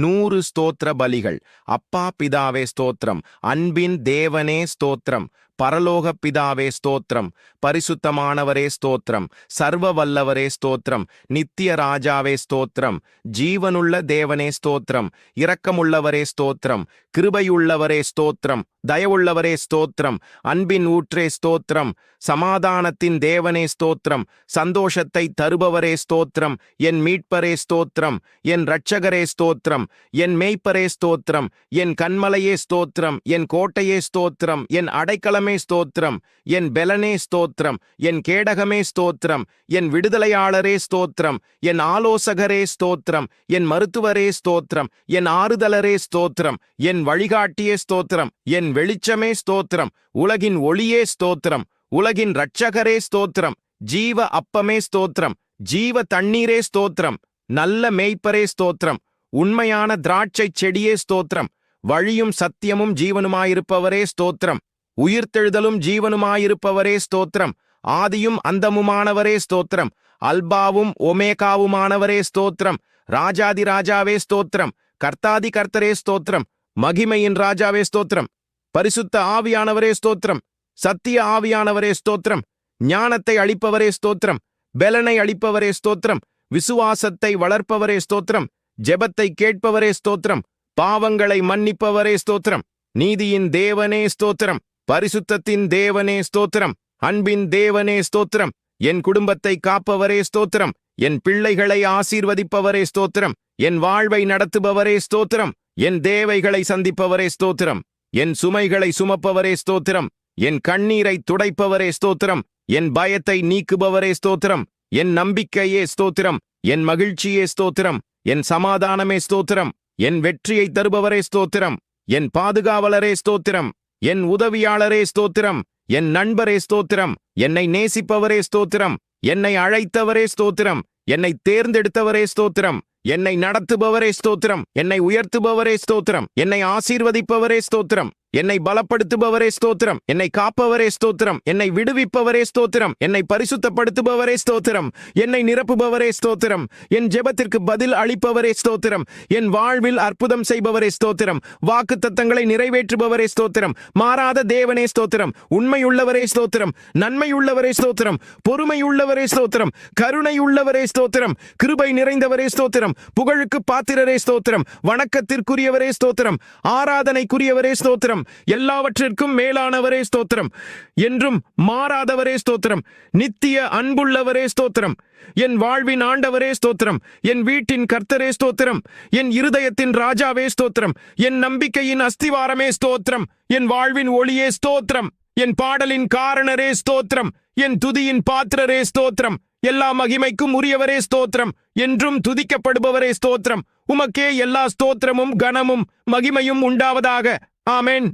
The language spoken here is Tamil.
100 ஸ்தோத்திர பலிகள். அப்பா பிதாவே ஸ்தோத்திரம், அன்பின் தேவனே ஸ்தோத்திரம், பரலோக பிதாவே ஸ்தோத்திரம், பரிசுத்தமானவரே ஸ்தோத்திரம், சர்வ வல்லவரே ஸ்தோத்திரம், நித்திய ராஜாவே ஸ்தோத்திரம், ஜீவனுள்ள தேவனே ஸ்தோத்திரம், இரக்கமுள்ளவரே ஸ்தோத்திரம், கிருபையுள்ளவரே ஸ்தோத்திரம், தயவுள்ளவரே ஸ்தோத்திரம், அன்பின் ஊற்றே ஸ்தோத்திரம், சமாதானத்தின் தேவனே ஸ்தோத்திரம், சந்தோஷத்தை தருபவரே ஸ்தோத்திரம், என் மீட்பரே ஸ்தோத்திரம், என் இரட்சகரே ஸ்தோத்திரம், என் மேய்ப்பரே ஸ்தோத்திரம், என் கன்மலையே ஸ்தோத்திரம், என் கோட்டையே ஸ்தோத்திரம், என் அடைக்கலமே ஸ்தோத்திரம், என் பெலனே ஸ்தோத்திரம், என் கேடகமே ஸ்தோத்திரம், என் விடுதலையாளரே ஸ்தோத்திரம், என் ஆலோசகரே ஸ்தோத்திரம், என் மருத்துவரே ஸ்தோத்திரம், என் ஆறுதலரே ஸ்தோத்திரம், என் வழிகாட்டியே ஸ்தோத்திரம், என் வெளிச்சமே ஸ்தோத்திரம், உலகின் ஒளியே ஸ்தோத்திரம், உலகின் இரட்சகரே ஸ்தோத்திரம், ஜீவ அப்பமே ஸ்தோத்திரம், ஜீவ தண்ணீரே ஸ்தோத்திரம், நல்ல மேய்ப்பரே ஸ்தோத்திரம், உண்மையான திராட்சை செடியே ஸ்தோத்திரம், வழியும் சத்தியமும் ஜீவனுமாயிருப்பவரே ஸ்தோத்திரம், உயிர்த்தெழுதலும் ஜீவனுமாயிருப்பவரே ஸ்தோத்திரம், ஆதியும் அந்தமுமானவரே ஸ்தோத்திரம், அல்பாவும் ஒமேகாவுமானவரே ஸ்தோத்திரம், ராஜாதி ராஜாவே ஸ்தோத்திரம், கர்த்தாதி கர்த்தரே ஸ்தோத்திரம், மகிமையின் ராஜாவே ஸ்தோத்திரம், பரிசுத்த ஆவியானவரே ஸ்தோத்திரம், சத்திய ஆவியானவரே ஸ்தோத்திரம், ஞானத்தை அளிப்பவரே ஸ்தோத்திரம், பெலனை அளிப்பவரே ஸ்தோத்திரம், விசுவாசத்தை வளர்ப்பவரே ஸ்தோத்திரம், ஜெபத்தை கேட்பவரே ஸ்தோத்திரம், பாவங்களை மன்னிப்பவரே ஸ்தோத்திரம், நீதியின் தேவனே ஸ்தோத்திரம், பரிசுத்தத்தின் தேவனே ஸ்தோத்திரம், அன்பின் தேவனே ஸ்தோத்திரம், என் குடும்பத்தை காப்பவரே ஸ்தோத்திரம், என் பிள்ளைகளை ஆசீர்வதிப்பவரே ஸ்தோத்திரம், என் வாழ்வை நடத்துபவரே ஸ்தோத்திரம், என் தேவைகளை சந்திப்பவரே ஸ்தோத்திரம், என் சுமைகளை சுமப்பவரே ஸ்தோத்திரம், என் கண்ணீரை துடைப்பவரே ஸ்தோத்திரம், என் பயத்தை நீக்குபவரே ஸ்தோத்திரம், என் நம்பிக்கையே ஸ்தோத்திரம், என் மகிழ்ச்சியே ஸ்தோத்திரம், என் சமாதானமே ஸ்தோத்திரம், என் வெற்றியை தருபவரே ஸ்தோத்திரம், என் பாதுகாவலரே ஸ்தோத்திரம், என் உதவியாளரே ஸ்தோத்திரம், என் நண்பரே ஸ்தோத்திரம், என்னை நேசிப்பவரே ஸ்தோத்திரம், என்னை அழைத்தவரே ஸ்தோத்திரம், என்னை தேர்ந்தெடுத்தவரே ஸ்தோத்திரம், என்னை நடத்துபவரே ஸ்தோத்திரம், என்னை உயர்த்துபவரே ஸ்தோத்திரம், என்னை ஆசீர்வதிப்பவரே ஸ்தோத்திரம், என்னை பலப்படுத்துபவரே ஸ்தோத்திரம், என்னை காப்பவரே ஸ்தோத்திரம், என்னை விடுவிப்பவரே ஸ்தோத்திரம், என்னை பரிசுத்தப்படுத்துபவரே ஸ்தோத்திரம், என்னை நிரப்புபவரே ஸ்தோத்திரம், என் ஜெபத்திற்கு பதில் அளிப்பவரே ஸ்தோத்திரம், என் வாழ்வில் அற்புதம் செய்பவரே ஸ்தோத்திரம், வாக்குத்தத்தங்களை நிறைவேற்றுபவரே ஸ்தோத்திரம், மாறாத தேவனே ஸ்தோத்திரம், உண்மையுள்ளவரே ஸ்தோத்திரம், நன்மையுள்ளவரே ஸ்தோத்திரம், பொறுமையுள்ளவரே ஸ்தோத்திரம், கருணையுள்ளவரே ஸ்தோத்திரம், கிருபை நிறைந்தவரே ஸ்தோத்திரம், புகழுக்கு பாத்திரரே ஸ்தோத்திரம், வணக்கத்திற்குரியவரே ஸ்தோத்திரம், ஆராதனைக்குரியவரே ஸ்தோத்திரம், எல்லாவற்றிற்கும் மேலானவரே ஸ்தோத்திரம், என்றும் மாறாதவரே ஸ்தோத்திரம், நித்திய அன்புள்ளவரே ஸ்தோத்திரம், என் வாழ்வின் ஆண்டவரே ஸ்தோத்திரம், என் வீட்டின் கர்த்தரே ஸ்தோத்திரம், என் இருதயத்தின் ராஜாவே ஸ்தோத்திரம், என் நம்பிக்கையின் அஸ்திவாரமே ஸ்தோத்திரம், என் வாழ்வின் ஒளியே ஸ்தோத்திரம், என் பாடலின் காரணரே ஸ்தோத்திரம், என் துதியின் பாத்திரரே ஸ்தோத்திரம், எல்லா மகிமைக்கும் உரியவரே ஸ்தோத்திரம், என்றும் துதிக்கப்படுபவரே ஸ்தோத்திரம், உமக்கே எல்லா ஸ்தோத்திரமும் கனமும் மகிமையும் உண்டாவதாக. ஆமென்.